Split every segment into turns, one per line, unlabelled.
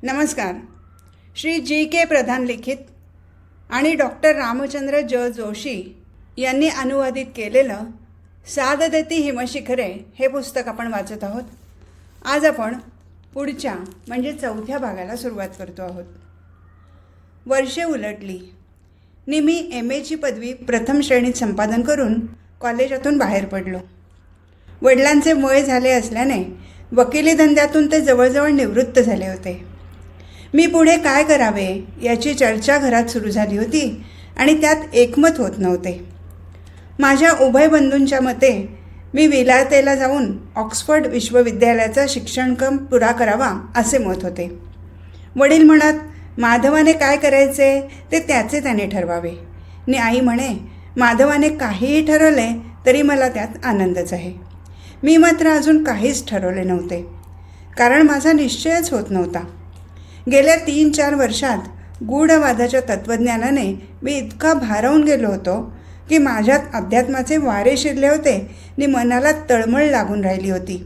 नमस्कार. श्री जी.के. प्रधान लिखित आणि डॉक्टर रामचंद्र जोशी यांनी अनुवादित केलेलं साद देती हिमशिखरे हे पुस्तक आपण वाचत आहोत. आज आपण पुढच्या म्हणजे चौथ्या भागाला सुरुवात करतो आहोत. वर्षे उलटली. मी MA पदवी प्रथम श्रेणीत संपादन करून कॉलेजातून बाहेर पडलो. वडिलांचे वय झाले असल्याने वकिली धंद्यातून ते जवळजवळ निवृत्त झाले होते. मी पुढे काय करावे याची चर्चा घरात सुरू झाली होती आणि त्यात एकमत होत नव्हते. माझ्या उभय बंधूंच्या मते मी विलायतेला जाऊन ऑक्सफर्ड विश्वविद्यालयाचा शिक्षणक्रम पुरा करावा असे मत होते. वडील म्हणत, माधवाने काय करायचे ते त्याचे त्याने ठरवावे. आणि आई म्हणे, माधवाने काहीही ठरवले तरी मला त्यात आनंदच आहे. मी मात्र अजून काहीच ठरवले नव्हते, कारण माझा निश्चयच होत नव्हता. गेल्या 3-4 वर्षात गूढवादाच्या तत्त्वज्ञानाने मी इतका भारावून गेलो होतो की माझ्यात अध्यात्माचे वारे शिरले होते आणि मनाला तळमळ लागून राहिली होती.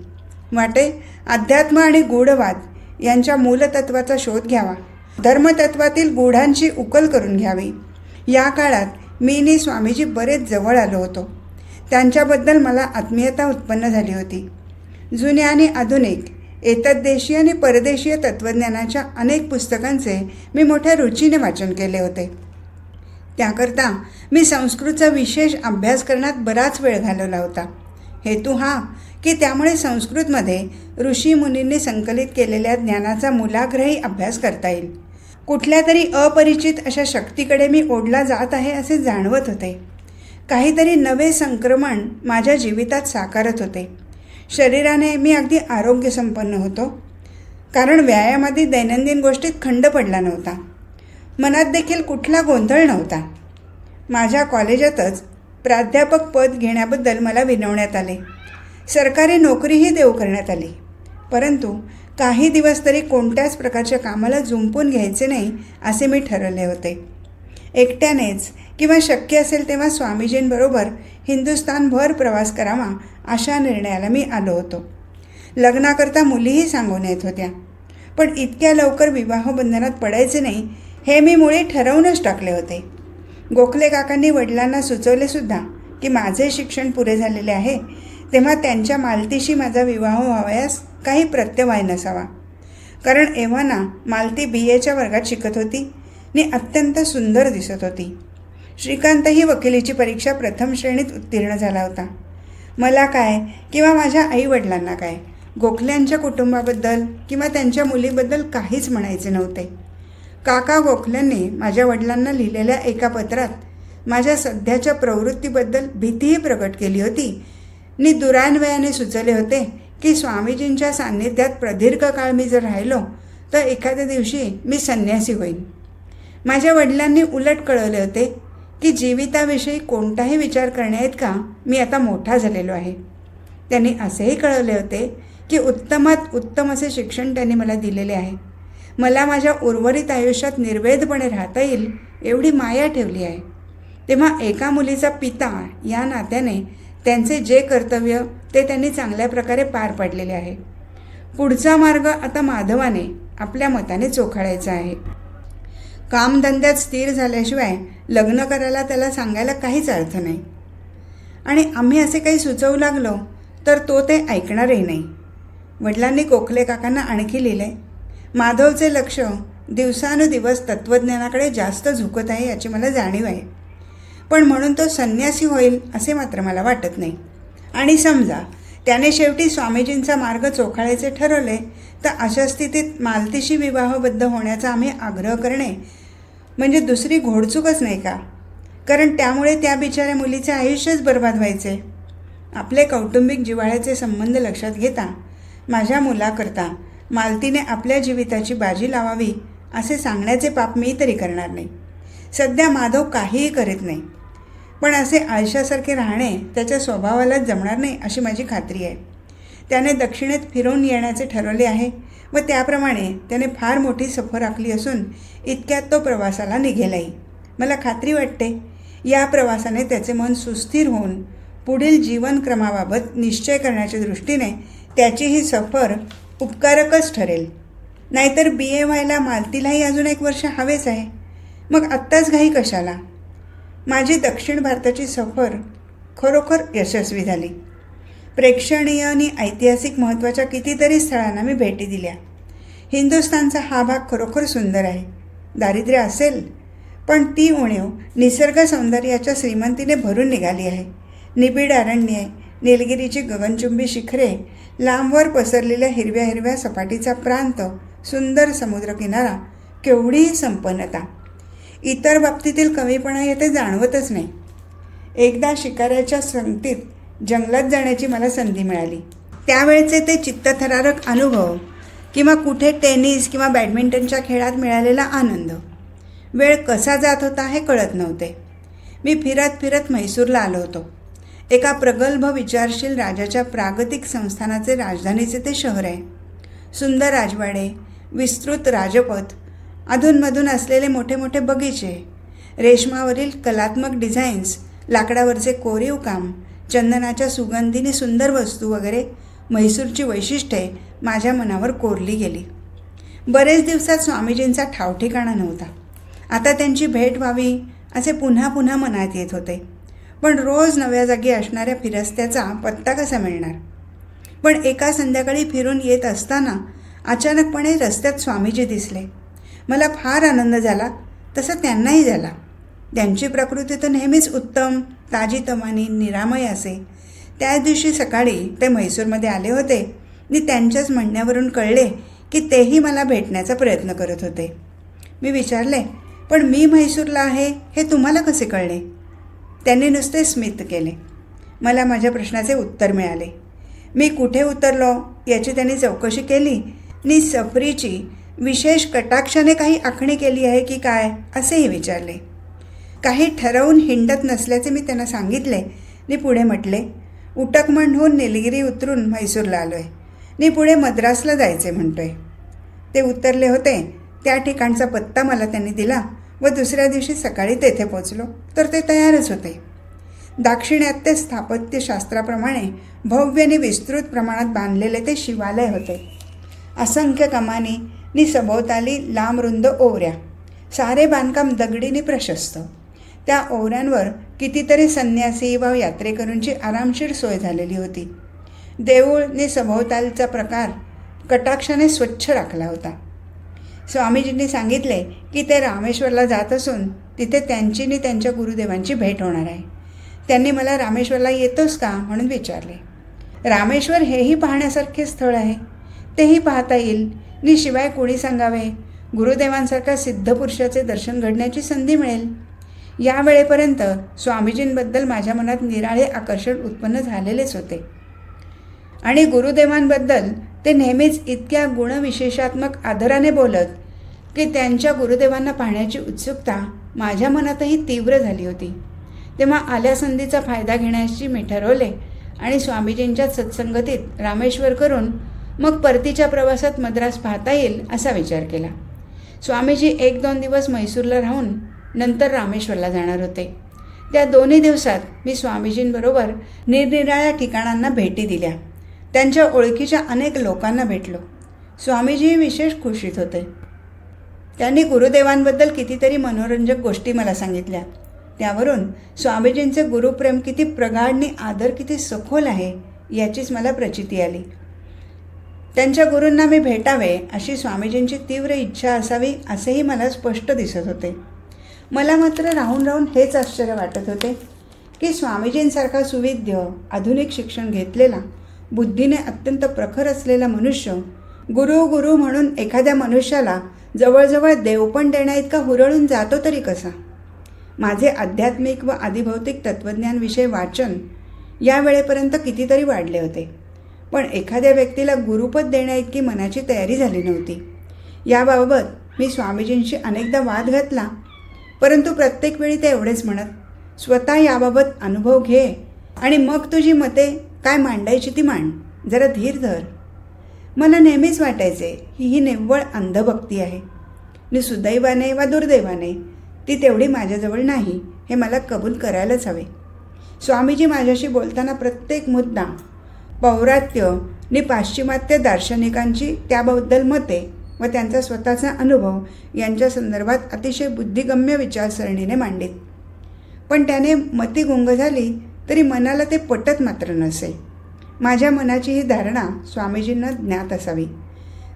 वाटे अध्यात्म आणि गूढवाद यांच्या मूलतत्वाचा शोध घ्यावा, धर्मतत्वातील गूढांची उकल करून घ्यावी. या काळात मी स्वामीजी बरेच जवळ आलो होतो. त्यांच्याबद्दल मला आत्मीयता उत्पन्न झाली होती. जुन्या आणि आधुनिक, एतद्देशीय आणि परदेशीय तत्त्वज्ञानाच्या अनेक पुस्तकांचे मी मोठ्या रुचीने वाचन केले होते. त्याकरता मी संस्कृतचा विशेष अभ्यास करण्यात बराच वेळ घालवला होता. हेतू हा की त्यामुळे संस्कृतमध्ये ऋषी मुनींनी संकलित केलेल्या ज्ञानाचा मूलाग्रही अभ्यास करता येईल. कुठल्या तरी अपरिचित अशा शक्तीकडे मी ओढला जात आहे असे जाणवत होते. काहीतरी नवे संक्रमण माझ्या जीवितात साकारत होते. शरीराने मी अगदी आरोग्यसंपन्न होतो, कारण व्यायामादी दैनंदिन गोष्टीत खंड पडला नव्हता. मनात देखील कुठला गोंधळ नव्हता. माझ्या कॉलेजातच प्राध्यापक पद घेण्याबद्दल मला विनवण्यात आले. सरकारी नोकरीही देऊ करण्यात आली. परंतु काही दिवस तरी कोणत्याच प्रकारच्या कामाला जुंपून घ्यायचे नाही असे मी ठरवले होते. एकट्यानेच किंवा शक्य असेल तेव्हा स्वामीजींबरोबर हिंदुस्थानभर प्रवास करावा अशा निर्णयाला मी आलो होतो. लग्नाकरता मुलीही सांगून येत होत्या, पण इतक्या लवकर विवाहबंधनात पडायचे नाही हे मी मुळी ठरवूनच टाकले होते. गोखले काकांनी वडिलांना सुचवलेसुद्धा की माझे शिक्षण पुरे झालेले आहे, तेव्हा त्यांच्या मालतीशी माझा विवाह व्हावयास काही प्रत्यवाय नसावा. कारण एव्हाना मालती BAच्या वर्गात शिकत होती आणि अत्यंत सुंदर दिसत होती. श्रीकांतही वकिलीची परीक्षा प्रथम श्रेणीत उत्तीर्ण झाला होता. मला काय किंवा माझ्या आईवडिलांना काय गोखल्यांच्या कुटुंबाबद्दल किंवा त्यांच्या मुलीबद्दल काहीच म्हणायचे नव्हते. काका गोखल्यांनी माझ्या वडिलांना लिहिलेल्या एका पत्रात माझ्या सध्याच्या प्रवृत्तीबद्दल भीतीही प्रकट केली होती आणि दुरान्वयाने सुचवले होते की स्वामीजींच्या सान्निध्यात प्रदीर्घ काळ मी जर राहिलो तर एखाद्या दिवशी मी संन्यासी होईन. माझ्या वडिलांनी उलट कळवले होते की जीविताविषयी कोणताही विचार करण्याइतका मी आता मोठा झालेलो आहे. त्यांनी असेही कळवले होते की उत्तमात उत्तम असे शिक्षण त्यांनी मला दिलेले आहे. मला माझ्या उर्वरित आयुष्यात निर्वेधपणे राहता येईल एवढी माया ठेवली आहे. तेव्हा एका मुलीचा पिता या नात्याने त्यांचे जे कर्तव्य ते त्यांनी चांगल्या प्रकारे पार पाडलेले आहे. पुढचा मार्ग आता माधवाने आपल्या मताने चोखाळायचा आहे. कामधंद्यात स्थिर झाल्याशिवाय लग्न करायला त्याला सांगायला काहीच अर्थ नाही. आणि आम्ही असे काही सुचवू लागलो तर तो ते ऐकणारही नाही. वडिलांनी गोखले काकांना आणखी लिहिले, माधवचे लक्ष दिवसानुदिवस तत्त्वज्ञानाकडे जास्त झुकत आहे याची मला जाणीव आहे, पण म्हणून तो संन्यासी होईल असे मात्र मला वाटत नाही. आणि समजा त्याने शेवटी स्वामीजींचा मार्ग चोखाळायचे ठरवले तर अशा स्थितीत मालतीशी विवाहबद्ध होण्याचा आम्ही आग्रह करणे म्हणजे दुसरी घोडचूकच नाही का? कारण त्यामुळे त्या बिचाऱ्या मुलीचे आयुष्यच बर्बाद व्हायचे. आपले कौटुंबिक जिव्हाळ्याचे संबंध लक्षात घेता माझ्या मुलाकरता मालतीने आपल्या जीविताची बाजी लावावी असे सांगण्याचे पाप मी तरी करणार नाही. सध्या माधव काहीही करीत नाही, पण असे आळशासारखे राहणे त्याच्या स्वभावालाच जमणार नाही अशी माझी खात्री आहे. त्याने दक्षिणेत फिरून येण्याचे ठरवले आहे व त्याप्रमाणे त्याने फार मोठी सफर आखली असून इतक्यात तो प्रवासाला निघेलाही. मला खात्री वाटते या प्रवासाने त्याचे मन सुस्थिर होऊन पुढील जीवनक्रमाबाबत निश्चय करण्याच्या दृष्टीने त्याची ही सफर उपकारकच ठरेल. नाहीतर BA व्हायला मालतीलाही अजून 1 वर्ष हवेच आहे. मग आत्ताच घाई कशाला? माझी दक्षिण भारताची सफर खरोखर यशस्वी झाली. प्रेक्षणीय आणि ऐतिहासिक महत्त्वाच्या कितीतरी स्थळांना मी भेटी दिल्या. हिंदुस्थानचा हा भाग खरोखर सुंदर आहे. दारिद्र्य असेल, पण ती उणीव निसर्ग सौंदर्याच्या श्रीमंतीने भरून निघाली आहे. निबिड अरण्ये, निलगिरीची गगनचुंबी शिखरे, लांबवर पसरलेल्या हिरव्या हिरव्या सपाटीचा प्रांत, सुंदर समुद्रकिनारा, केवढीही संपन्नता. इतर बाबतीतील कमीपणा येथे जाणवतच नाही. एकदा शिकाऱ्याच्या संगतीत जंगलात जाण्याची मला संधी मिळाली. त्यावेळचे ते चित्तथरारक अनुभव किंवा कुठे टेनिस किंवा बॅडमिंटनच्या खेळात मिळालेला आनंद, वेळ कसा जात होता हे कळत नव्हते. मी फिरत फिरत म्हैसूरला आलो होतो. एका प्रगल्भ विचारशील राजाच्या प्रागतिक संस्थानाचे राजधानीचे ते शहर आहे. सुंदर राजवाडे, विस्तृत राजपथ, अधूनमधून असलेले मोठे मोठे बगीचे, रेशमावरील कलात्मक डिझाईन्स, लाकडावरचे कोरीव काम, चंदनाच्या सुगंधीने सुंदर वस्तू वगैरे म्हैसूरची वैशिष्ट्ये माझ्या मनावर कोरली गेली. बरेच दिवसात स्वामीजींचा ठावठिकाणा नव्हता. आता त्यांची भेट व्हावी असे पुन्हा पुन्हा मनात येत होते. पण रोज नव्या जागी असणाऱ्या फिरस्त्याचा पत्ता कसा मिळणार? पण एका संध्याकाळी फिरून येत असताना अचानकपणे रस्त्यात स्वामीजी दिसले. मला फार आनंद झाला, तसा त्यांनाही झाला. त्यांची प्रकृती तर नेहमीच उत्तम, ताजीतवानी, निरामय असे. त्याच दिवशी सकाळी ते म्हैसूरमध्ये आले होते आणि त्यांच्याच म्हणण्यावरून कळले की तेही मला भेटण्याचा प्रयत्न करत होते. मी विचारले, पण मी म्हैसूरला आहे हे तुम्हाला कसे कळले? त्यांनी नुसते स्मित केले. मला माझ्या प्रश्नाचे उत्तर मिळाले. मी कुठे उतरलो याची त्यांनी चौकशी केली आणि सफरीची विशेष कटाक्षाने काही आखणी केली आहे की काय असेही विचारले. काही ठरवून हिंडत नसल्याचे मी त्यांना सांगितले आणि पुढे म्हटले, उटकमंडहून निलगिरी उतरून म्हैसूरला आलो आहे आणि पुढे मद्रासला जायचे म्हणतोय. ते उतरले होते त्या ठिकाणचा पत्ता मला त्यांनी दिला व दुसऱ्या दिवशी सकाळी तेथे पोचलो तर ते तयारच होते. दाक्षिणात्य स्थापत्यशास्त्राप्रमाणे भव्य आणि विस्तृत प्रमाणात बांधलेले ते शिवालय होते. असंख्य कमानी नि सभोवताली लांब रुंद ओवऱ्या, सारे बांधकाम दगडीने प्रशस्त. त्या ओवऱ्यांवर कितीतरी संन्यासी व यात्रेकरूंची आरामशीर सोय झालेली होती. देऊळ नि सभोवतालचा प्रकार कटाक्षाने स्वच्छ राखला होता. स्वामीजींनी सांगितले की ते रामेश्वरला जात असून तिथे त्यांची आणि त्यांच्या गुरुदेवांची भेट होणार आहे. त्यांनी मला रामेश्वरला येतोस का म्हणून विचारले. रामेश्वर हेही पाहण्यासारखे स्थळ आहे, तेही पाहता येईल आणि शिवाय कोणी सांगावे, गुरुदेवांसारख्या सिद्धपुरुषाचे दर्शन घडण्याची संधी मिळेल. या वेळेपर्यंत स्वामीजींबद्दल माझ्या मनात निराळे आकर्षण उत्पन्न झालेलेच होते आणि गुरुदेवांबद्दल ते नेहमीच इतक्या गुणविशेषात्मक आदराने बोलत की त्यांच्या गुरुदेवांना पाहण्याची उत्सुकता माझ्या मनातही तीव्र झाली होती. तेव्हा आल्या संधीचा फायदा घेण्याची मी ठरवले आणि स्वामीजींच्या सत्संगतीत रामेश्वर करून मग परतीच्या प्रवासात मद्रास पाहता येईल असा विचार केला. स्वामीजी 1-2 दिवस म्हैसूरला राहून नंतर रामेश्वरला जाणार होते. त्या 2 दिवसात मी स्वामीजींबरोबर निरनिराळ्या ठिकाणांना भेटी दिल्या. त्यांच्या ओळखीच्या अनेक लोकांना भेटलो. स्वामीजी विशेष खुशीत होते. त्यांनी गुरुदेवांबद्दल कितीतरी मनोरंजक गोष्टी मला सांगितल्या. त्यावरून स्वामीजींचे गुरुप्रेम किती प्रगाढ आणि आदर किती सखोल आहे याचीच मला प्रचिती आली. त्यांच्या गुरूंना मी भेटावे अशी स्वामीजींची तीव्र इच्छा असावी असेही मला स्पष्ट दिसत होते. मला मात्र राहून राहून हेच आश्चर्य वाटत होते की स्वामीजींसारखा सुविद्य, आधुनिक शिक्षण घेतलेला, बुद्धीने अत्यंत प्रखर असलेला मनुष्य गुरु गुरु म्हणून एखाद्या मनुष्याला जवळजवळ देवपण देण्याइतका हुरळून जातो तरी कसा. माझे आध्यात्मिक व आदिभौतिक तत्त्वज्ञानविषयी वाचन या वेळेपर्यंत कितीतरी वाढले होते, पण एखाद्या व्यक्तीला गुरुपद देण्याइतकी मनाची तयारी झाली नव्हती. याबाबत मी स्वामीजींशी अनेकदा वाद घातला, परंतु प्रत्येक वेळी ते एवढेच म्हणत, स्वतः याबाबत अनुभव घे आणि मग तुझी मते काय मांडायची ती मांड, जरा धीर धर. मला नेहमीच वाटायचे ही निव्वळ अंधभक्ती आहे आणि सुदैवाने वा दुर्दैवाने ती तेवढी माझ्याजवळ नाही हे मला कबूल करायलाच हवे. स्वामीजी माझ्याशी बोलताना प्रत्येक मुद्दा, पौरात्य आणि पाश्चिमात्य दार्शनिकांची त्याबद्दल मते व त्यांचा स्वतःचा अनुभव यांच्या संदर्भात अतिशय बुद्धिगम्य विचारसरणीने मांडित. पण त्याने मती गुंग झाली तरी मनाला ते पटत मात्र नसे. माझ्या मनाची ही धारणा स्वामीजींना ज्ञात असावी,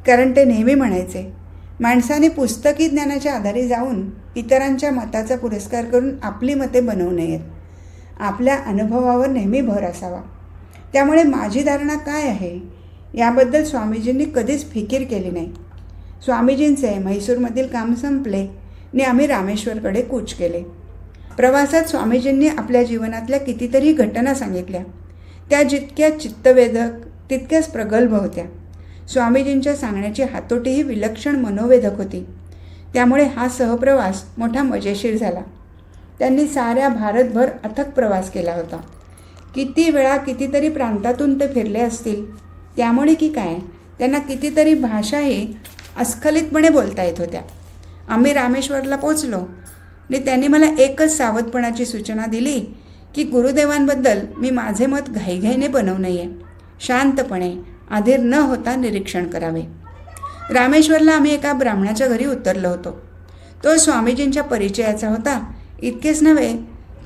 कारण ते नेहमी म्हणायचे, माणसाने पुस्तकी ज्ञानाच्या आधारे जाऊन इतरांच्या मताचा पुरस्कार करून आपली मते बनवू नयेत. आपल्या अनुभवावर नेहमी भर असावा. त्यामुळे माझी धारणा काय आहे याबद्दल स्वामीजींनी कधीच फिकीर केली नाही. स्वामीजींचे म्हैसूरमधील काम संपले आणि आम्ही रामेश्वरकडे कूच केले. प्रवासात स्वामीजींनी आपल्या जीवनातल्या कितीतरी घटना सांगितल्या. त्या जितक्या चित्तवेधक तितक्याच प्रगल्भ होत्या. स्वामीजींच्या सांगण्याची हातोटीही विलक्षण मनोवेधक होती. त्यामुळे हा सहप्रवास मोठा मजेशीर झाला. त्यांनी साऱ्या भारतभर अथक प्रवास केला होता. किती वेळा कितीतरी प्रांतातून ते फिरले असतील. त्यामुळे की काय त्यांना कितीतरी भाषाही अस्खलितपणे बोलता येत होत्या. आम्ही रामेश्वरला पोचलो आणि त्यांनी मला एकच सावधपणाची सूचना दिली की गुरुदेवांबद्दल मी माझे मत घाईघाईने बनवू नये. शांतपणे अधीर न होता निरीक्षण करावे. रामेश्वरला आम्ही एका ब्राह्मणाच्या घरी उतरलो होतो. तो स्वामीजींच्या परिचयाचा होता. इतकेच नव्हे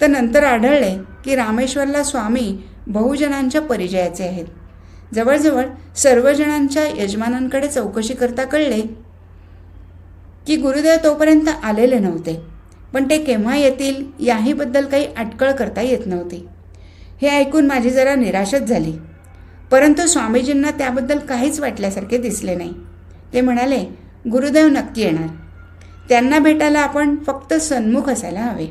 तर नंतर आढळले की रामेश्वरला स्वामी बहुजनांच्या परिचयाचे आहेत. जवळजवळ सर्वजणांच्या यजमानांकडे चौकशी करता कळले की गुरुदेव तोपर्यंत आलेले नव्हते. पण ते केव्हा येतील याहीबद्दल काही अटकळ करता येत नव्हती. हे ऐकून माझी जरा निराशच झाली. परंतु स्वामीजींना त्याबद्दल काहीच वाटल्यासारखे दिसले नाही. ते म्हणाले, गुरुदेव नक्की येणार. त्यांना भेटायला आपण फक्त सन्मुख असायला हवे.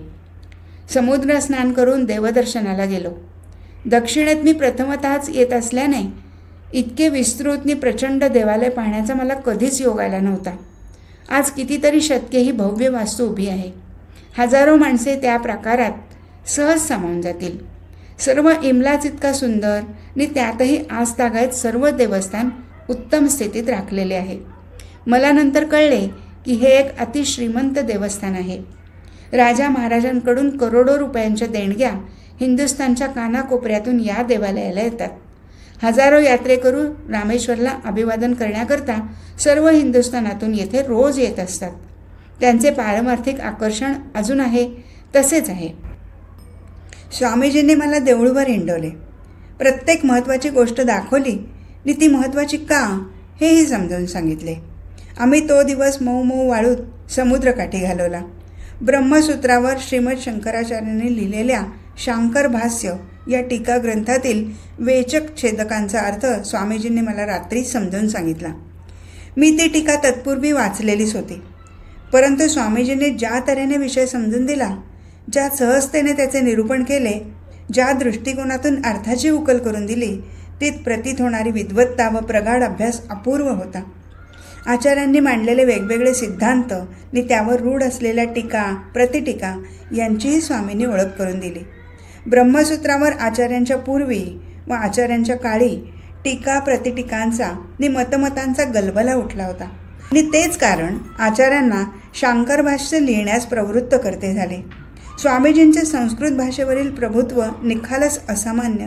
समुद्र स्नान करून देवदर्शनाला गेलो. दक्षिणेत मी प्रथमतःच येत असल्याने इतके विस्तृत आणि प्रचंड देवालय पाहण्याचा मला कधीच योग आला नव्हता. आज कितीतरी शतके ही भव्य वास्तू उभी आहे. हजारो माणसे त्या प्राकारात सहज सामावून जातील. सर्व इमलाच इतका सुंदर आणि त्यातही आजतागायत सर्व देवस्थान उत्तम स्थितीत राखलेले आहे. मला नंतर कळले की हे एक अतिश्रीमंत देवस्थान आहे. राजा महाराजांकडून करोडो रुपयांच्या देणग्या हिंदुस्थानच्या कानाकोपऱ्यातून या देवालयाला येतात. हजारो यात्रेकरू रामेश्वरला अभिवादन करण्याकरता सर्व हिंदुस्थानातून येथे रोज येत असतात. त्यांचे पारमार्थिक आकर्षण अजून आहे तसेच आहे. स्वामीजींनी मला देऊळभर हिंडवले. प्रत्येक महत्त्वाची गोष्ट दाखवली आणि ती महत्त्वाची का हेही समजावून सांगितले. आम्ही तो दिवस मऊ मऊ वाळूत समुद्रकाठी घालवला. ब्रह्मसूत्रावर श्रीमद शंकराचार्यांनी लिहिलेल्या शांकर भाष्य या टीका ग्रंथातील वेचक छेदकांचा अर्थ स्वामीजींनी मला रात्री समजावून सांगितला. मी ती टीका तत्पूर्वी वाचलेलीच होती. परंतु स्वामीजींनी ज्या तऱ्हेने विषय समजून दिला, ज्या सहजतेने त्याचे निरूपण केले, ज्या दृष्टिकोनातून अर्थाची उकल करून दिली, तीत प्रतीत होणारी विद्वत्ता व प्रगाढ अभ्यास अपूर्व होता. आचार्यांनी मांडलेले वेगवेगळे सिद्धांत आणि त्यावर रूढ असलेल्या टीका प्रतिटीका यांचीही स्वामींनी ओळख करून दिली. ब्रह्मसूत्रावर आचार्यांच्या पूर्वी व आचार्यांच्या काळी टीका प्रतिटीकांचा आणि मतमतांचा गलबला उठला होता आणि तेच कारण आचार्यांना शांकर भाष्य लिहिण्यास प्रवृत्त करते झाले. स्वामीजींचे संस्कृत भाषेवरील प्रभुत्व निखालस असामान्य.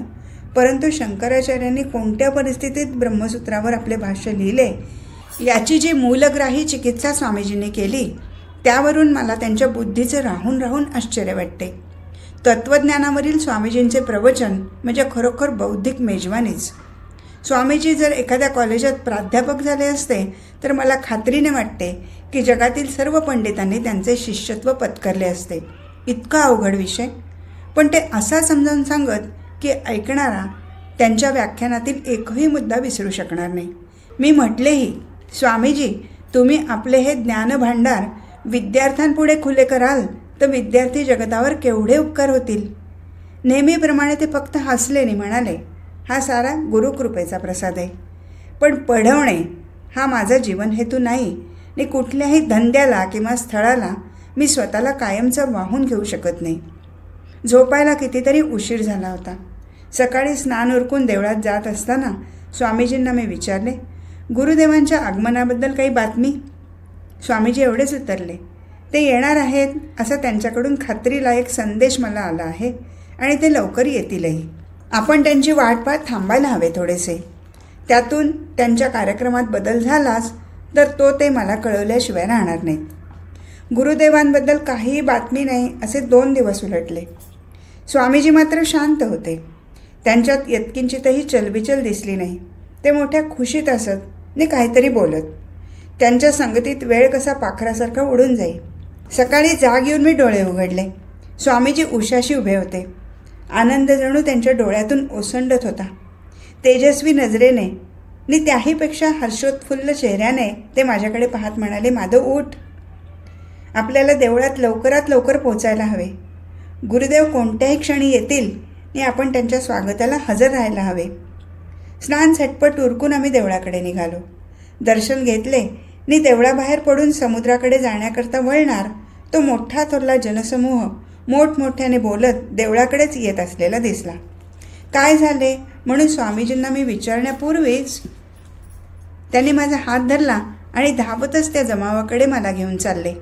परंतु शंकराचार्यांनी कोणत्या परिस्थितीत ब्रह्मसूत्रावर आपले भाष्य लिहिले याची जी मूलग्राही चिकित्सा स्वामीजींनी केली त्यावरून मला त्यांच्या बुद्धीचे राहून राहून आश्चर्य वाटते. तत्त्वज्ञानावरील स्वामीजींचे प्रवचन म्हणजे खरोखर बौद्धिक मेजवानीच. स्वामीजी जर एखाद्या कॉलेजात प्राध्यापक झाले असते तर मला खात्रीने वाटते की जगातील सर्व पंडितांनी त्यांचे शिष्यत्व पत्करले असते. इतका अवघड विषय, पण ते असा समजावून सांगत की ऐकणारा त्यांच्या व्याख्यानातील एकही मुद्दा विसरू शकणार नाही. मी म्हटलेही, स्वामीजी तुम्ही आपले हे ज्ञानभांडार विद्यार्थ्यांपुढे खुले कराल तर विद्यार्थी जगतावर केवढे उपकार होतील. नेहमीप्रमाणे ते फक्त हसले आणि म्हणाले, हा सारा गुरुकृपेचा प्रसाद आहे. पण पढवणे हा माझा जीवन हेतू नाही आणि कुठल्याही धंद्याला किंवा स्थळाला मी स्वतःला कायमचं वाहून घेऊ शकत नाही. झोपायला कितीतरी उशीर झाला होता. सकाळी स्नान उरकून देवळात जात असताना स्वामीजींना मी विचारले, गुरुदेवांच्या आगमनाबद्दल काही बातमी? स्वामीजी एवढेच उतरले, ते येणार आहेत असा त्यांच्याकडून खात्रीलायक संदेश मला आला आहे आणि ते लवकर येतीलही. आपण त्यांची वाट पाहत थांबायला हवे थोडेसे. त्यातून त्यांच्या कार्यक्रमात बदल झालाच तर तो ते मला कळवल्याशिवाय राहणार नाहीत. गुरुदेवांबद्दल काहीही बातमी नाही असे 2 दिवस उलटले. स्वामीजी मात्र शांत होते. त्यांच्यात यत्किंचितही चलबिचल दिसली नाही. ते मोठ्या खुशीत असत आणि काहीतरी बोलत. त्यांच्या संगतीत वेळ कसा पाखरासारखा उडून जाई. सकाळी जाग येऊन मी डोळे उघडले. स्वामीजी उशाशी उभे होते. आनंद जणू त्यांच्या डोळ्यातून ओसंडत होता. तेजस्वी नजरेने आणि त्याहीपेक्षा हर्षोत्फुल्ल चेहऱ्याने ते माझ्याकडे पाहत म्हणाले, माधव उठ, आपल्याला देवळात लवकरात लवकर पोचायला हवे. गुरुदेव कोणत्याही क्षणी येतील आणि आपण त्यांच्या स्वागताला हजर राहायला हवे. स्नान झटपट उरकून आम्ही देवळाकडे निघालो. दर्शन घेतले आणि देवळाबाहेर पडून समुद्राकडे जाण्याकरता वळणार तो मोठा थोरला जनसमूह मोठमोठ्याने बोलत देवळाकडेच येत असलेला दिसला. काय झाले म्हणून स्वामीजींना मी विचारण्यापूर्वीच त्यांनी माझा हात धरला आणि धावतच त्या जमावाकडे मला घेऊन चालले.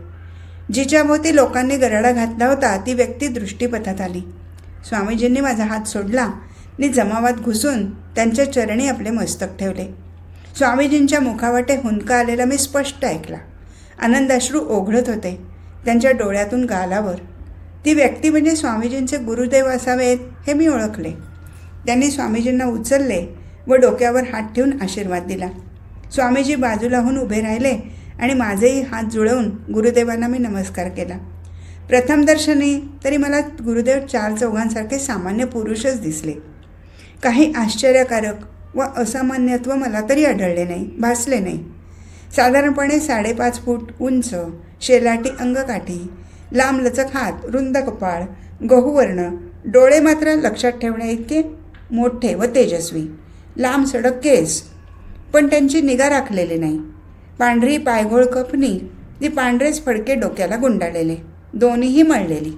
जिच्याभोवती लोकांनी गराडा घातला होता ती व्यक्ती दृष्टीपथात आली. स्वामीजींनी माझा हात सोडला आणि जमावात घुसून त्यांच्या चरणी आपले मस्तक ठेवले. स्वामीजींच्या मुखावाटे हुंदका आलेला मी स्पष्ट ऐकला. आनंदाश्रू ओघळत होते त्यांच्या डोळ्यातून गालावर. ती व्यक्ती म्हणजे स्वामीजींचे गुरुदेव असावेत हे मी ओळखले. त्यांनी स्वामीजींना उचलले व डोक्यावर हात ठेवून आशीर्वाद दिला. स्वामीजी बाजूला होऊन उभे राहिले आणि माझेही हात जुळवून गुरुदेवांना मी नमस्कार केला. प्रथम दर्शनी तरी मला गुरुदेव 4 चौघांसारखे सामान्य पुरुषच दिसले. काही आश्चर्यकारक व असामान्यत्व मला तरी आढळले नाही, भासले नाही. साधारणपणे 5.5 फूट उंच, शेलाटी अंगकाठी, लांबलचक हात, रुंद कपाळ, गहूवर्ण, डोळे मात्र लक्षात ठेवण्या इतके मोठे व तेजस्वी, लांब सडक केस, पण त्यांची निगा राखलेली नाही. पांढरी पायघोळ कपनी, ती पांढरेच फडके डोक्याला गुंडाळलेले, दोन्हीही मळलेली.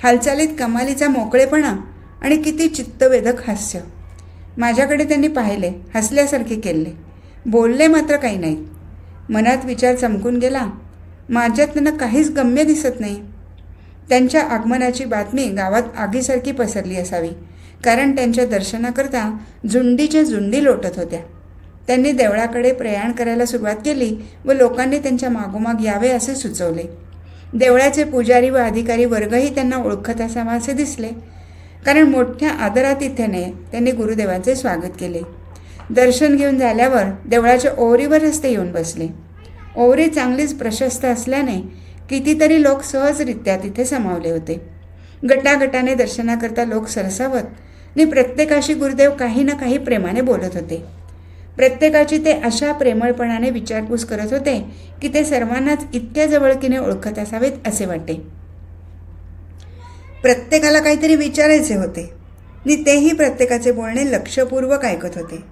हालचालीत कमालीचा मोकळेपणा आणि किती चित्तवेधक हास्य. माझ्याकडे त्यांनी पाहिले, हसल्यासारखे केले, बोलले मात्र काही नाही. मनात विचार चमकून गेला, माझ्यात त्यांना काहीच गम्य दिसत नाही. त्यांच्या आगमनाची बातमी गावात आगीसारखी पसरली असावी, कारण त्यांच्या दर्शनाकरता झुंडीच्या झुंडी लोटत होत्या. त्यांनी देवळाकडे प्रयाण करायला सुरुवात केली व लोकांनी त्यांच्या मागोमाग यावे असे सुचवले. देवळाचे पुजारी व अधिकारी वर्गही त्यांना ओळखत असावा असे दिसले, कारण मोठ्या आदरातिथ्याने त्यांनी गुरुदेवांचे स्वागत केले. दर्शन घेऊन झाल्यावर देवळाच्या ओवरीवरच ते येऊन बसले. ओवरी चांगलीच प्रशस्त असल्याने कितीतरी लोक सहजरित्या तिथे सामावले होते. गटागटाने दर्शनाकरता लोक सरसावत आणि प्रत्येकाशी गुरुदेव काही ना काही प्रेमाने बोलत होते. प्रत्येकाची ते अशा प्रेमळपणाने विचारपूस करत होते की ते सर्वांनाच इतक्या जवळकीने ओळखत असावेत असे वाटे. प्रत्येकाला काहीतरी विचारायचे होते आणि तेही प्रत्येकाचे बोलणे लक्षपूर्वक ऐकत होते.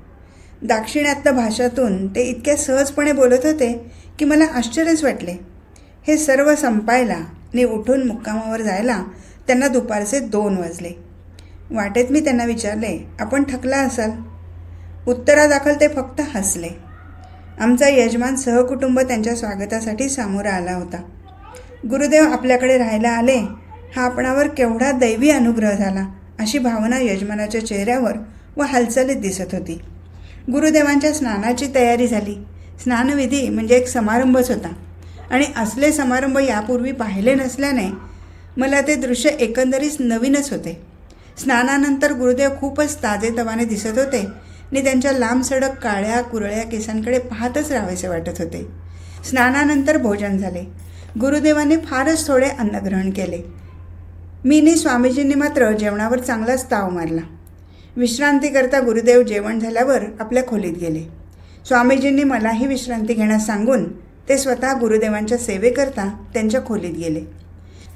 दाक्षिणात्य भाषातून ते इतक्या सहजपणे बोलत होते की मला आश्चर्यच वाटले. हे सर्व संपायला आणि उठून मुक्कामावर जायला त्यांना दुपारचे 2 वाजले. वाटेत मी त्यांना विचारले, आपण थकला असाल? उत्तरादाखल ते फक्त हसले. आमचा यजमान सहकुटुंब त्यांच्या स्वागतासाठी सामोरा आला होता. गुरुदेव आपल्याकडे राहायला आले हा आपणावर केवढा दैवी अनुग्रह झाला अशी भावना यजमानाच्या चेहऱ्यावर व हालचालीत दिसत होती. गुरुदेवांच्या स्नानाची तयारी झाली. स्नानविधी म्हणजे एक समारंभच होता आणि असले समारंभ यापूर्वी पाहिले नसल्याने मला ते दृश्य एकंदरीत नवीनच होते. स्नानानंतर गुरुदेव खूपच ताजेतवाने दिसत होते आणि त्यांच्या लांबसडक काळ्या कुरळ्या केसांकडे पाहतच राहावेसे वाटत होते. स्नानानंतर भोजन झाले. गुरुदेवांनी फारच थोडे अन्नग्रहण केले. मीनी स्वामीजींनी मात्र जेवणावर चांगलाच ताव मारला. विश्रांतीकरता गुरुदेव जेवण झाल्यावर आपल्या खोलीत गेले. स्वामीजींनी मलाही विश्रांती घेण्यास सांगून ते स्वतः गुरुदेवांच्या सेवेकरता त्यांच्या खोलीत गेले.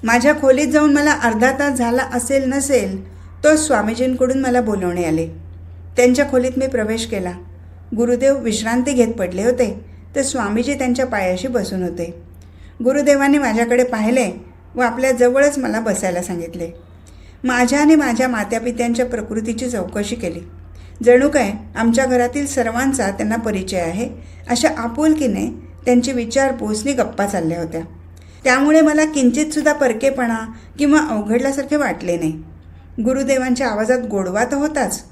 माझ्या खोलीत जाऊन मला अर्धा तास झाला असेल नसेल तो स्वामीजींकडून मला बोलवणे आले. त्यांच्या खोलीत मी प्रवेश केला. गुरुदेव विश्रांती घेत पडले होते तर स्वामीजी त्यांच्या पायाशी बसून होते. गुरुदेवांनी माझ्याकडे पाहिले व आपल्या जवळच मला बसायला सांगितले. माझ्या आणि माझ्या मात्यापित्यांच्या प्रकृतीची चौकशी केली. जणू काय आमच्या घरातील सर्वांचा त्यांना परिचय आहे अशा आपुलकीने त्यांची विचारपूसनी गप्पा चालल्या होत्या. त्यामुळे मला किंचितसुद्धा परकेपणा किंवा अवघडल्यासारखे वाटले नाही. गुरुदेवांच्या आवाजात गोडवा तर होताच,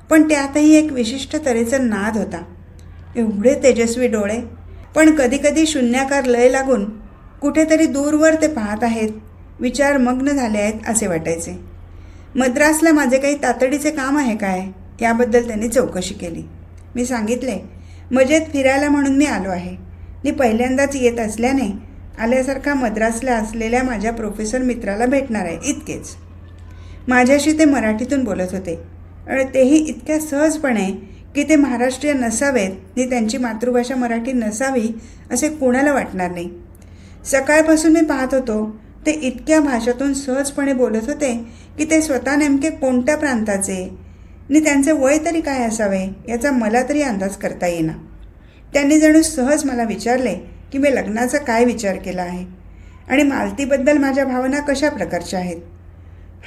पण त्यातही एक विशिष्ट तऱ्हेचा नाद होता. एवढे तेजस्वी डोळे, पण कधीकधी शून्याकार लय लागून कुठेतरी दूरवर ते पाहत आहेत, विचारमग्न झाले आहेत असे वाटायचे. मद्रासला माझे काही तातडीचे काम आहे काय याबद्दल त्यांनी चौकशी केली. मी सांगितले, मजेत फिरायला म्हणून मी आलो आहे. मी पहिल्यांदाच येत असल्याने आल्यासारखा मद्रासला असलेल्या माझ्या प्रोफेसर मित्राला भेटणार आहे, इतकेच. माझ्याशी ते मराठीतून बोलत होते आणि तेही इतक्या सहजपणे की ते महाराष्ट्रीय नसावेत आणि त्यांची मातृभाषा मराठी नसावी असे कोणाला वाटणार नाही. सकाळपासून मी पाहत होतो ते इतक्या भाषातून सहजपणे बोलत होते की ते स्वतः नेमके कोणत्या प्रांताचे आणि त्यांचे वय तरी काय असावे याचा मला तरी अंदाज करता येईना. त्यांनी जणू सहज मला विचारले की मी लग्नाचा काय विचार केला आहे आणि मालतीबद्दल माझ्या भावना कशा प्रकारच्या आहेत.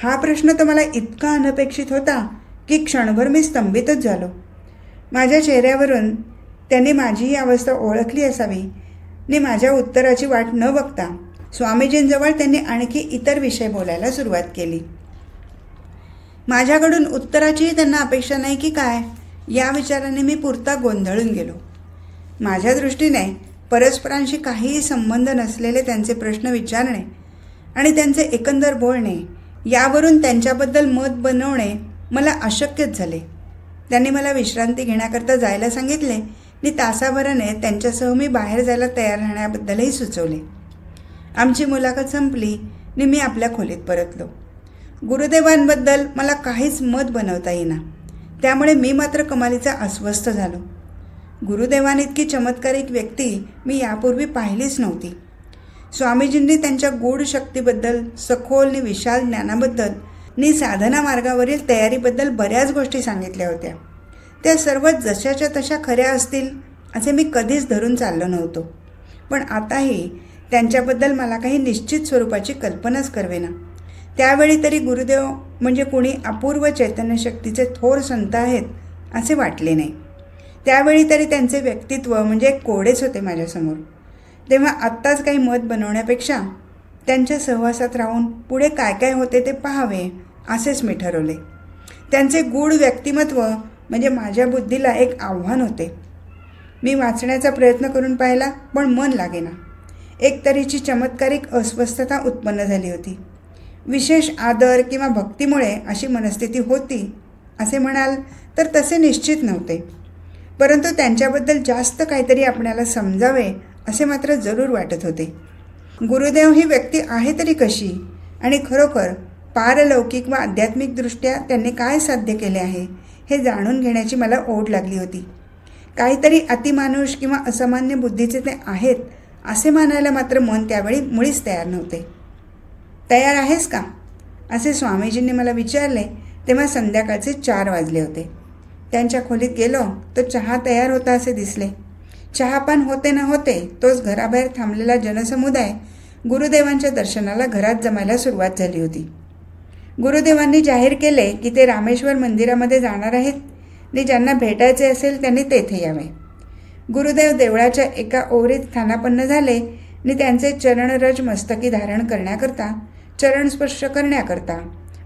हा प्रश्न तर मला इतका अनपेक्षित होता की क्षणभर मी स्तंभितच झालो. माझ्या चेहऱ्यावरून त्यांनी माझी ही अवस्था ओळखली असावी आणि माझ्या उत्तराची वाट न बघता स्वामीजींजवळ त्यांनी आणखी इतर विषय बोलायला सुरुवात केली. माझ्याकडून उत्तराचीही त्यांना अपेक्षा नाही की काय या विचाराने मी पुरता गोंधळून गेलो. माझ्या दृष्टीने परस्परांशी काहीही संबंध नसलेले त्यांचे प्रश्न विचारणे आणि त्यांचे एकंदर बोलणे यावरून त्यांच्याबद्दल मत बनवणे मला अशक्यच झाले. त्यांनी मला विश्रांती घेण्याकरता जायला सांगितले आणि तासाभराने त्यांच्यासह मी बाहेर जायला तयार राहण्याबद्दलही सुचवले. आमची मुलाखत संपली आणि मी आपल्या खोलीत परतलो. गुरुदेवांबद्दल मला काहीच मत बनवता येईना, त्यामुळे मी मात्र कमालीचा अस्वस्थ झालो. गुरुदेवांइतकी चमत्कारिक व्यक्ती मी यापूर्वी पाहिलीच नव्हती. स्वामीजींनी त्यांच्या गूढ शक्तीबद्दल, सखोल आणि विशाल ज्ञानाबद्दल आणि साधना मार्गावरील तयारीबद्दल बऱ्याच गोष्टी सांगितल्या होत्या. त्या सर्वच जशाच्या तशा खऱ्या असतील असे मी कधीच धरून चाललो नव्हतो. पण आताही त्यांच्याबद्दल मला काही निश्चित स्वरूपाची कल्पनाच करवेना. त्यावेळी तरी गुरुदेव म्हणजे कुणी अपूर्व चैतन्यशक्तीचे थोर संत आहेत असे वाटले नाही. त्यावेळी तरी त्यांचे व्यक्तित्व म्हणजे कोडेच होते माझ्यासमोर. तेव्हा आत्ताच काही मत बनवण्यापेक्षा त्यांच्या सहवासात राहून पुढे काय काय होते ते पाहावे असेच मी ठरवले. त्यांचे गूढ व्यक्तिमत्व म्हणजे माझ्या बुद्धीला एक आव्हान होते. मी वाचण्याचा प्रयत्न करून पाहिला पण मन लागेना. एक तऱ्हेची चमत्कारिक अस्वस्थता उत्पन्न झाली होती. विशेष आदर किंवा भक्तीमुळे अशी मनस्थिती होती असे म्हणाल तर तसे निश्चित नव्हते, परंतु त्यांच्याबद्दल जास्त काहीतरी आपल्याला समजावे असे मात्र जरूर वाटत होते. गुरुदेव ही व्यक्ती आहे तरी कशी आणि खरोखर पारलौकिक व आध्यात्मिकदृष्ट्या त्यांनी काय साध्य केले आहे हे जाणून घेण्याची मला ओढ लागली होती. काहीतरी अतिमानुष किंवा असामान्य बुद्धीचे ते आहेत असे मानायला मात्र मन त्यावेळी मुळीच तयार नव्हते. तयार आहेस का असे स्वामीजींनी मला विचारले तेव्हा संध्याकाळचे 4 वाजले होते. त्यांच्या खोलीत गेलो तर चहा तयार होता असे दिसले. चहापान होते न होते तोच घराबाहेर थांबलेला जनसमुदाय गुरुदेवांच्या दर्शनाला घरात जमायला सुरुवात झाली होती. गुरुदेवांनी जाहीर केले की ते रामेश्वर मंदिरामध्ये जाणार आहेत आणि ज्यांना भेटायचे असेल त्यांनी तेथे यावे. गुरुदेव देवळाच्या एका ओरीत स्थानापन्न झाले आणि त्यांचे चरणरज मस्तकी धारण करण्याकरता, चरणस्पर्श करण्याकरता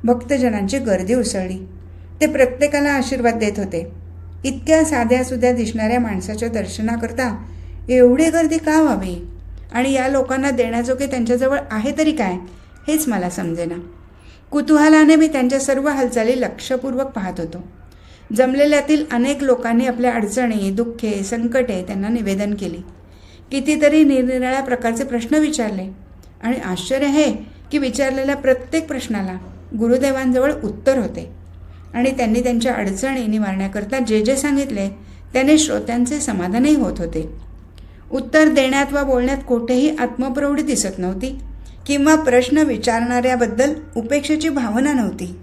भक्तजनांची गर्दी उसळली. ते प्रत्येकाला आशीर्वाद देत होते. इतक्या साध्यासुध्या दिसणाऱ्या माणसाच्या दर्शनाकरता एवढी गर्दी का व्हावी आणि या लोकांना देण्याजोगे त्यांच्याजवळ आहे तरी काय हेच मला समजेना. कुतूहलाने मी त्यांच्या सर्व हालचाली लक्षपूर्वक पाहत होतो. जमलेल्यातील अनेक लोकांनी आपल्या अडचणी, दुःखे, संकटे त्यांना निवेदन केली. कितीतरी निरनिराळ्या प्रकारचे प्रश्न विचारले आणि आश्चर्य आहे की विचारलेल्या प्रत्येक प्रश्नाला गुरुदेवांजवळ उत्तर होते आणि त्यांनी त्यांच्या अडचणी निवारण्याकरता जे जे सांगितले त्याने श्रोत्यांचे समाधानही होत होते. उत्तर देण्यात वा बोलण्यात कोठेही आत्मप्रौढी दिसत नव्हती किंवा प्रश्न विचारणाऱ्याबद्दल उपेक्षेची भावना नव्हती.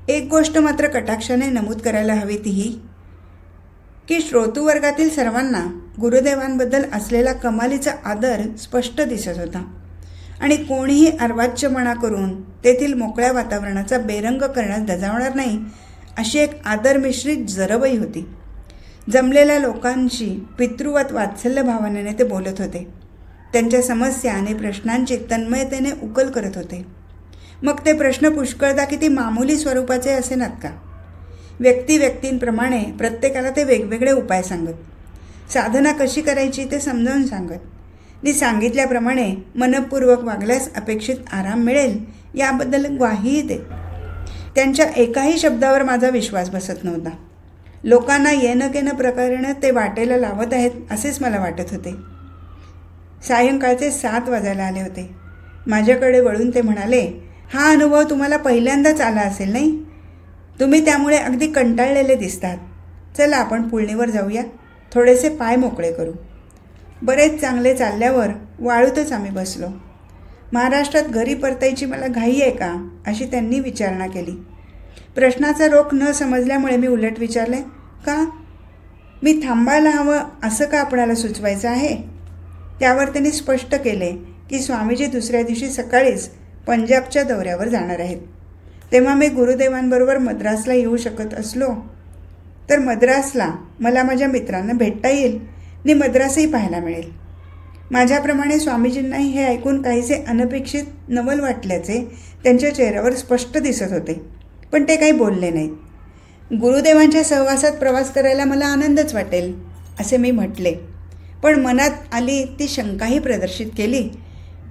एक गोष्ट मात्र कटाक्षाने नमूद करायला हवी ती ही की श्रोतृवर्गातील सर्वांना गुरुदेवांबद्दल असलेला कमालीचा आदर स्पष्ट दिसत होता आणि कोणीही अर्वाच्यपणा करून तेथील मोकळ्या वातावरणाचा बेरंग करण्यास धजावणार नाही अशी एक आदर मिश्रित जरबही होती. जमलेल्या लोकांशी पितृवत वात्सल्य भावनेने ते बोलत होते. त्यांच्या समस्या आणि प्रश्नांची तन्मयतेने उकल करत होते. मग ते प्रश्न पुष्कळदा किती मामूली स्वरूपाचे असेनात का. व्यक्तींप्रमाणे प्रत्येकाला ते वेगवेगळे उपाय सांगत. साधना कशी करायची ते समजावून सांगत. मी सांगितल्याप्रमाणे मनपूर्वक वागल्यास अपेक्षित आराम मिळेल याबद्दल ग्वाहीही देत. त्यांच्या एकाही शब्दावर माझा विश्वास बसत नव्हता. लोकांना येणं केनं प्रकारे ते वाटेला लावत आहेत असेच मला वाटत होते. सायंकाळचे 7 वाजायला आले होते. माझ्याकडे वळून ते म्हणाले, हा अनुभव तुम्हाला पहिल्यांदाच आला असेल नाही? तुम्ही त्यामुळे अगदी कंटाळलेले दिसतात. चला आपण पुळणीवर जाऊया, थोडेसे पाय मोकळे करू. बरेच चांगले चालल्यावर वाळूतच आम्ही बसलो. महाराष्ट्रात घरी परतायची मला घाई आहे का अशी त्यांनी विचारणा केली. प्रश्नाचा रोख न समजल्यामुळे मी उलट विचारले, का? मी थांबायला हवं असं का आपणाला सुचवायचं आहे? त्यावर त्यांनी स्पष्ट केले की स्वामीजी दुसऱ्या दिवशी सकाळीच पंजाबच्या दौऱ्यावर जाणार आहेत. तेव्हा मी गुरुदेवांबरोबर मद्रासला येऊ शकत असलो तर मद्रासला मला माझ्या मित्रांना भेटता येईल आणि मद्रासही पाहायला मिळेल. माझ्याप्रमाणे स्वामीजींनाही हे ऐकून काहीसे अनपेक्षित नवल वाटल्याचे त्यांच्या चेहऱ्यावर स्पष्ट दिसत होते, पण ते काही बोलले नाहीत. गुरुदेवांच्या सहवासात प्रवास करायला मला आनंदच वाटेल असे मी म्हटले, पण मनात आली ती शंकाही प्रदर्शित केली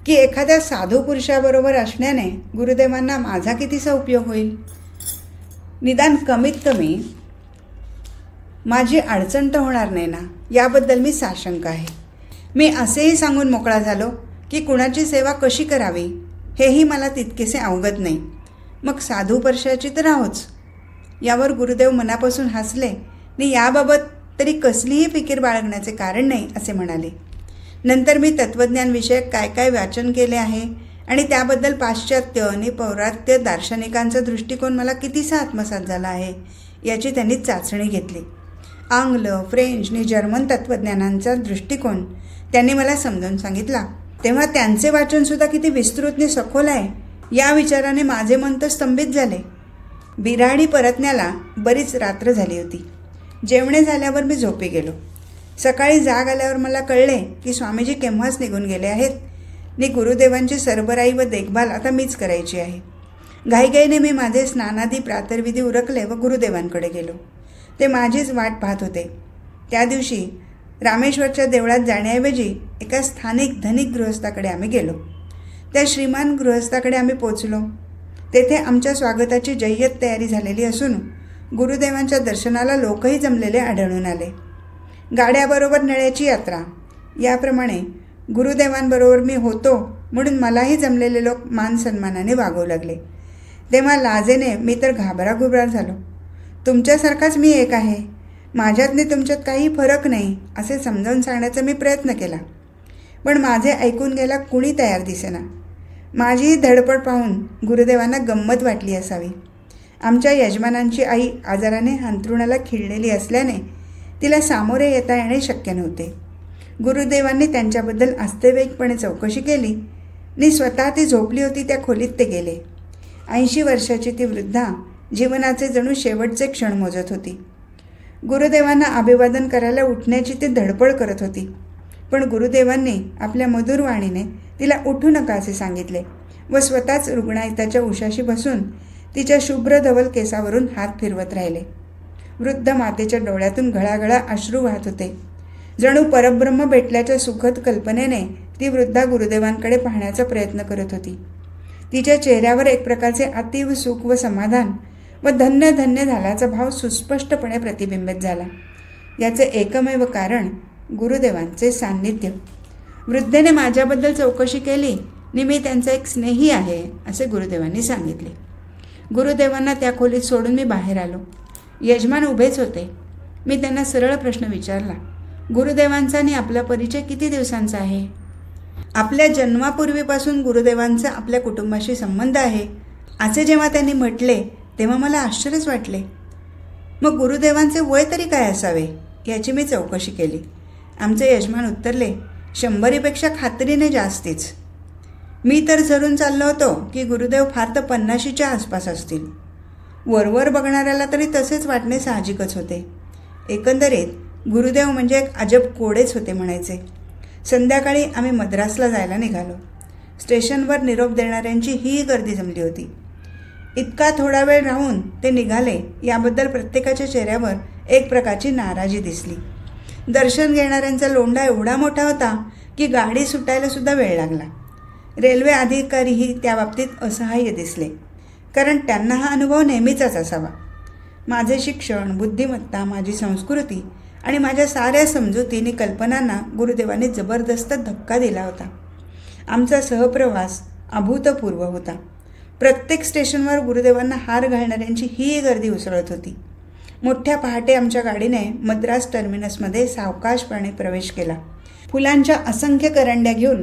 की एखाद्या साधू पुरुषाबरोबर असण्याने गुरुदेवांना माझा कितीसा उपयोग होईल. निदान कमीत कमी माझी अडचण तर होणार नाही ना याबद्दल मी साशंक आहे. मी असेही सांगून मोकळा झालो की कुणाची सेवा कशी करावी हेही मला तितकेसे अवगत नाही. मग साधू परशाची तर आहोच. यावर गुरुदेव मनापासून हसले आणि याबाबत तरी कसलीही फिकीर बाळगण्याचे कारण नाही असे म्हणाले. नंतर मी तत्त्वज्ञानविषयक काय काय वाचन केले आहे आणि त्याबद्दल पाश्चात्य आणि पौरात्य दार्शनिकांचा दृष्टिकोन मला कितीसा आत्मसात झाला आहे याची त्यांनी चाचणी घेतली. आंग्ल, फ्रेंच आणि जर्मन तत्त्वज्ञानांचा दृष्टिकोन त्यांनी मला समजावून सांगितला. तेव्हा त्यांचे वाचनसुद्धा किती विस्तृत आणि सखोल आहे या विचाराने माझे मन तर स्तंभित झाले. बिराडी परतण्याला बरीच रात्र झाली होती. जेवणे झाल्यावर मी झोपी गेलो. सकाळी जाग आल्यावर मला कळले की स्वामीजी केव्हाच निघून गेले आहेत आणि गुरुदेवांची सरबराई व देखभाल आता मीच करायची आहे. घाईघाईने मी माझे स्नानादी प्रातर्विधी उरकले व गुरुदेवांकडे गेलो. ते माझीच वाट पाहत होते. त्या दिवशी रामेश्वरच्या देवळात जाण्याऐवजी एका स्थानिक धनिक गृहस्थाकडे आम्ही गेलो. त्या श्रीमान गृहस्थाकडे आम्ही पोचलो. तेथे आमच्या स्वागताची जय्यत तयारी झालेली असून गुरुदेवांच्या दर्शनाला लोकही जमलेले आढळून आले. गाड्याबरोबर नळ्याची यात्रा याप्रमाणे गुरुदेवांबरोबर मी होतो म्हणून मलाही जमलेले लोक मान सन्मानाने वागवू लागले. तेव्हा लाजेने मी तर घाबराघुबरा झालो. तुमच्यासारखाच मी एक आहे, माझ्यातनी तुमच्यात काही फरक नाही असे समजावून सांगण्याचा मी प्रयत्न केला, पण माझे ऐकून घ्यायला कुणी तयार दिसेना. माझी धडपड पाहून गुरुदेवांना गंमत वाटली असावी. आमच्या यजमानांची आई आजाराने अंथरुणाला खिळलेली असल्याने तिला सामोरे येता येणे शक्य नव्हते. गुरुदेवांनी त्यांच्याबद्दल आस्थेवाईकपणे चौकशी केली आणि स्वतः ती झोपली होती त्या खोलीत ते गेले. 80 वर्षाची ती वृद्धा जीवनाचे जणू शेवटचे क्षण मोजत होती. गुरुदेवांना अभिवादन करायला उठण्याची ती धडपड करत होती, पण गुरुदेवांनी आपल्या मधुर वाणीने तिला उठू नका असे सांगितले व स्वतःच रुग्णालयाच्या उशाशी बसून तिच्या शुभ्र धवल केसावरून हात फिरवत राहिले. वृद्ध मातेच्या डोळ्यातून घळाघळा अश्रू वाहत होते. जणू परब्रह्म भेटल्याच्या सुखद कल्पनेने ती वृद्धा गुरुदेवांकडे पाहण्याचा प्रयत्न करत होती. तिच्या चेहऱ्यावर एक प्रकारचे अतीव सुख व समाधान व धन्य धन्य झाल्याचा भाव सुस्पष्टपणे प्रतिबिंबित झाला. याचे एकमेव कारण गुरुदेवांचे सान्निध्य. वृद्धेने माझ्याबद्दल चौकशी केली आणि मी त्यांचा एक स्नेही आहे असे गुरुदेवांनी सांगितले. गुरुदेवांना त्या खोलीत सोडून मी बाहेर आलो. यजमान उभेच होते. मी त्यांना सरळ प्रश्न विचारला, गुरुदेवांचा आणि आपला परिचय किती दिवसांचा आहे? आपल्या जन्मापूर्वीपासून गुरुदेवांचा आपल्या कुटुंबाशी संबंध आहे असे जेव्हा त्यांनी म्हटले तेव्हा मला आश्चर्यच वाटले. मग गुरुदेवांचे वय तरी काय असावे याची मी चौकशी केली. आमचे यजमान उत्तरले, 100पेक्षा खात्रीने जास्तीच. मी तर धरून चाललो होतो की गुरुदेव फार तर 50च्या आसपास असतील. वरवर बघणाऱ्याला तरी तसेच वाटणे साहजिकच होते. एकंदरीत गुरुदेव म्हणजे एक अजब कोडेच होते म्हणायचे. संध्याकाळी आम्ही मद्रासला जायला निघालो. स्टेशनवर निरोप देणाऱ्यांची ही गर्दी जमली होती. इतका थोडा वेळ राहून ते निघाले याबद्दल प्रत्येकाच्या चेहऱ्यावर एक प्रकारची नाराजी दिसली. दर्शन घेणाऱ्यांचा लोंढा एवढा मोठा होता की गाडी सुटायला सुद्धा वेळ लागला. रेल्वे अधिकारीही त्या बाबतीत असहाय्य दिसले, कारण त्यांना हा अनुभव नेहमीचाच असावा. माझे शिक्षण, बुद्धिमत्ता, माझी संस्कृती आणि माझ्या साऱ्या समजुतीने कल्पनांना गुरुदेवांनी जबरदस्त धक्का दिला होता. आमचा सहप्रवास अभूतपूर्व होता. प्रत्येक स्टेशनवर गुरुदेवांना हार घालणाऱ्यांची ही गर्दी उसळत होती. मोठ्या पहाटे आमच्या गाडीने मद्रास टर्मिनसमध्ये सावकाशपणे प्रवेश केला. फुलांच्या असंख्य करंड्या घेऊन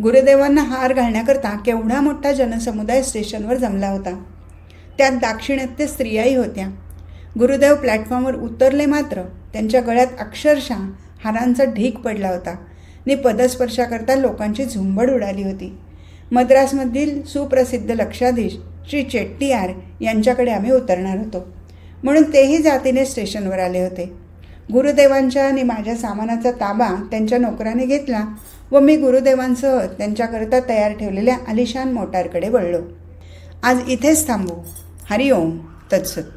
गुरुदेवांना हार घालण्याकरता केवढा मोठा जनसमुदाय स्टेशनवर जमला होता. त्यात दाक्षिणात्य स्त्रियाही होत्या. गुरुदेव प्लॅटफॉर्मवर उतरले मात्र त्यांच्या गळ्यात अक्षरशः हारांचा ढीग पडला होता आणि पदस्पर्शाकरता लोकांची झुंबड उडाली होती. मद्रासमधील सुप्रसिद्ध लक्षाधीश श्री चेट्टीयार यांच्याकडे आम्ही उतरणार होतो, म्हणून तेही जातीने स्टेशनवर आले होते. गुरुदेवांच्या आणि माझ्या सामानाचा ताबा त्यांच्या नोकराने घेतला व मी गुरुदेवांसह त्यांच्याकरता तयार ठेवलेल्या आलिशान मोटारकडे वळलो. आज इथेच थांबू. हरिओम तत्सत.